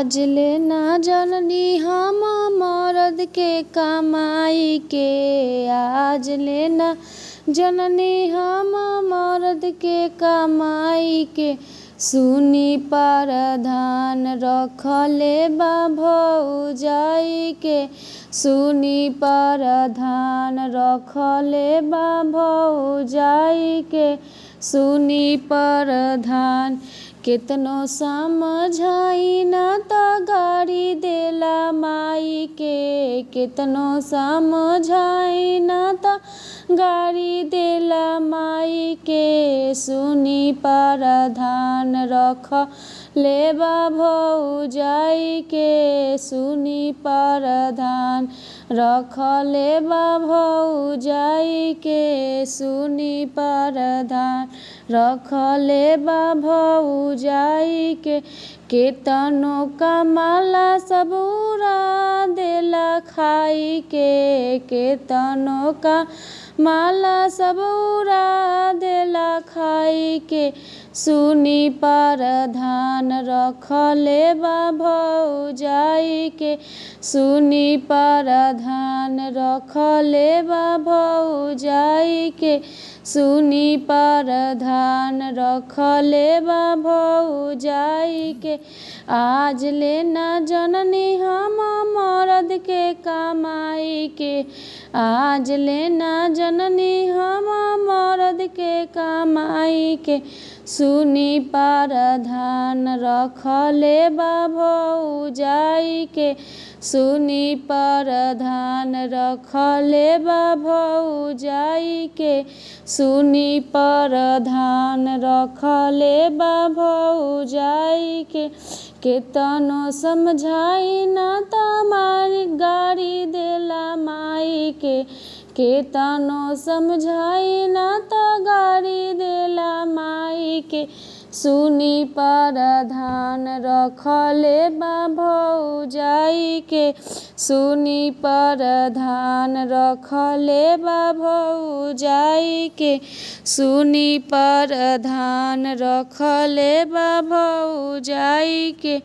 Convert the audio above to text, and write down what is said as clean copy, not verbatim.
आज ले ना जननी हम मरद के कमाई के। आज ले ना जननी हम मरद के कमाई के। सुनी परधान रखले बा भौजाई के। सुनी परधान रखले बा भौजाई के। सुनी परधान केतनो समझाई ना त गाड़ी देला माई के। केतनो समझाई ना त गाड़ी देला माई के। सुनी परधान रखले बा भौजाई के। सुनी परधान रखले बा भौजाई के। सुनी परधान रखले बा भौजाई के। केतनो कमाला सब उड़ा देला खाई के। केतनो कमाला सब उड़ा देला खाई के। सुनी परधान रखले बा भौजाई के। सुनी परधान रखले बा भौजाई के। सुनी परधान रखले बा भौजाई के। आज ले ना जननी हम मरद के कमाई के। आज ले ना जननी हम मरद के कमाई के। सुनी परधान रखले बा भौजाई के। सुनी परधान रखले बा भौजाई के। सुनी परधान रखले बा भौजाई के। केतनो समझाई ना त मारी गाड़ी देला माई के। केतनो समझाई ना त गाड़ी देला माई के। सुनी परधान रखले बा भौजाई के। सुनी परधान रखले बा भौजाई के। सुनी परधान रखले बा भौजाई के।